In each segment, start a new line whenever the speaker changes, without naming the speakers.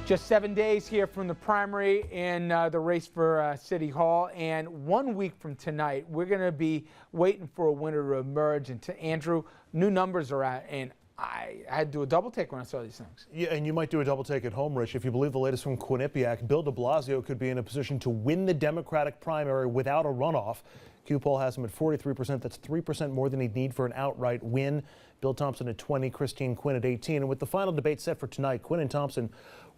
Just 7 days here from the primary in the race for City Hall, and 1 week from tonight, we're going to be waiting for a winner to emerge. And to Andrew, new numbers are out, and I had to do a double take when I saw these things.
Yeah, and you might do a double take at home, Rich. If you believe the latest from Quinnipiac, Bill de Blasio could be in a position to win the Democratic primary without a runoff. Q poll has him at 43%. That's 3% more than he'd need for an outright win. Bill Thompson at 20, Christine Quinn at 18. And with the final debate set for tonight, Quinn and Thompson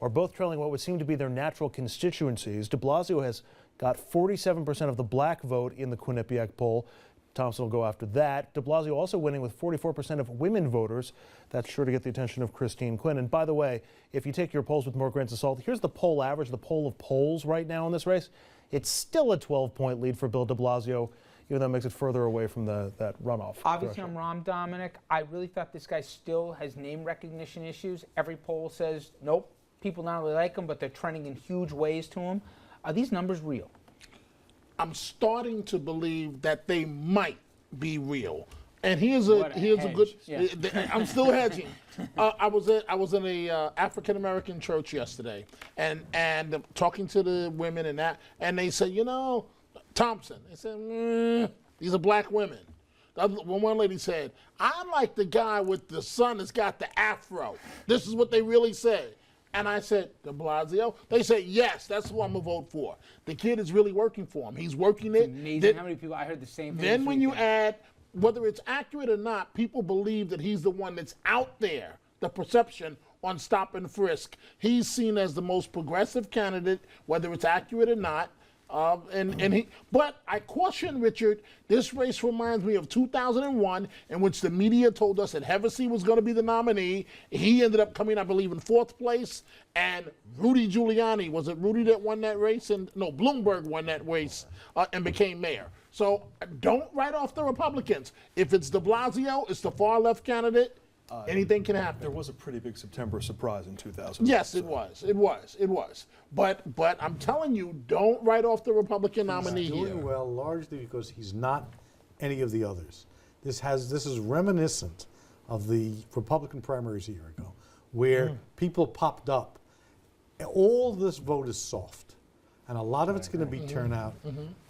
are both trailing what would seem to be their natural constituencies. De Blasio has got 47% of the black vote in the Quinnipiac poll. Thompson will go after that. De Blasio also winning with 44% of women voters. That's sure to get the attention of Christine Quinn. And by the way, if you take your polls with more grains of salt, here's the poll average, the poll of polls right now in this race. It's still a 12-point lead for Bill de Blasio, even though it makes it further away from that runoff.
Obviously, I'm wrong, Dominic. I really thought this guy still has name recognition issues. Every poll says, nope, people not only like him, but they're trending in huge ways to him. Are these numbers real?
I'm starting to believe that they might be real. And here's a good.
Yeah.
I'm still hedging. I was in a African American church yesterday, and talking to the women and they said, you know, Thompson. They said, these are black women. One lady said, I like the guy with the son that's got the afro. This is what they really said. And I said, de Blasio? They said, yes, that's who I'm going to vote for. The kid is really working for him. He's working it.
It's amazing how many people, I heard the same thing.
Then when you add, whether it's accurate or not, people believe that he's the one that's out there, the perception on stop and frisk. He's seen as the most progressive candidate, whether it's accurate or not. But I caution Richard, this race reminds me of 2001, in which the media told us that Hevesy was going to be the nominee. He ended up coming, I believe, in 4th place. And Rudy Giuliani, was it Rudy that won that race? No, Bloomberg won that race and became mayor. So don't write off the Republicans. If it's de Blasio, it's the far left candidate. Anything can happen.
There was a pretty big September surprise in 2000.
Yes, it was. It was. But I'm telling you, don't write off the Republican nominee here.
He's doing well largely because he's not any of the others. This is reminiscent of the Republican primaries a year ago, where people popped up. All this vote is soft, and a lot of it's going to be turnout,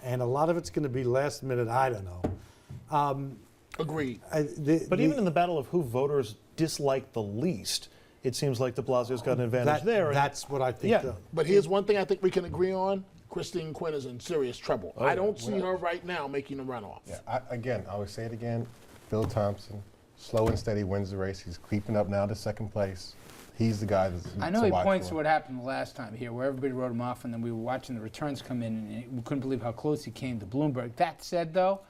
and a lot of it's going to be last minute. I don't know.
Agreed.
But even in the battle of who voters dislike the least, it seems like de Blasio's got an advantage there.
That's what I think.
Yeah.
But here's one thing I think we can agree on. Christine Quinn is in serious trouble. I don't see her right now making a runoff.
Yeah, I would say it again. Bill Thompson, slow and steady, wins the race. He's creeping up now to 2nd place. He's the guy that's
I know he points to what happened the last time here, where everybody wrote him off, and then we were watching the returns come in, and we couldn't believe how close he came to Bloomberg. That said, though,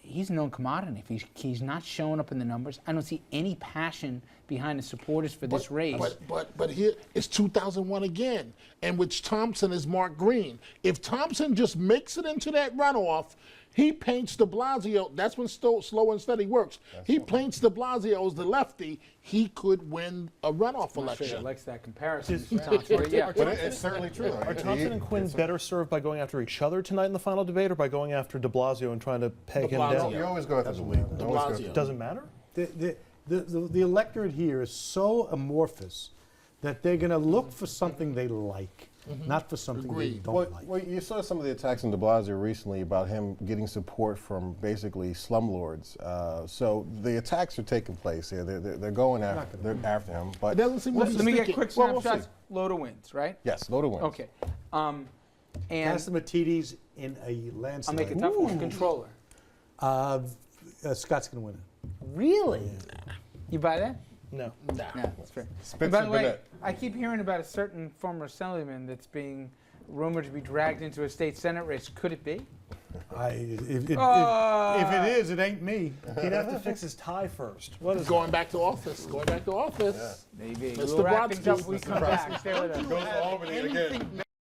he's a known commodity. If he's not showing up in the numbers, I don't see any passion behind the supporters for this race.
But here it's 2001 again, in which Thompson is Mark Green. If Thompson just makes it into that runoff, he paints de Blasio. That's when slow and steady works. He paints de Blasio as the lefty. He could win a runoff election.
Sure, likes that comparison. Thompson, yeah.
But it's certainly true.
Are Thompson and Quinn better served by going after each other tonight in the final debate, or by going after de Blasio and trying to peg him down?
You always go after the lead.
De Blasio.
Doesn't matter?
The electorate here is so amorphous that they're going to look for something they like, not for something they don't like.
Well, you saw some of the attacks on de Blasio recently about him getting support from basically slumlords. So the attacks are taking place here. They're going after him. But
it doesn't seem
let me get quick
Well,
snapshots. Load of wins, right?
Yes, load of wins.
Okay. And
Castamatidis in a landslide.
I'll make it tough one. Controller.
Scott's going to win it.
Really? You buy that?
No.
No, that's fair.
Spitzer
By the way,
Bennett.
I keep hearing about a certain former assemblyman that's being rumored to be dragged into a state senate race. Could it be?
If it is, it ain't me.
He'd have to fix his tie first. What is
Going back to office. Going back to office.
Maybe.
Mr.
We'll wrap things up
Brodsky.
when we come back. Stay with us.
Goes to Albany again.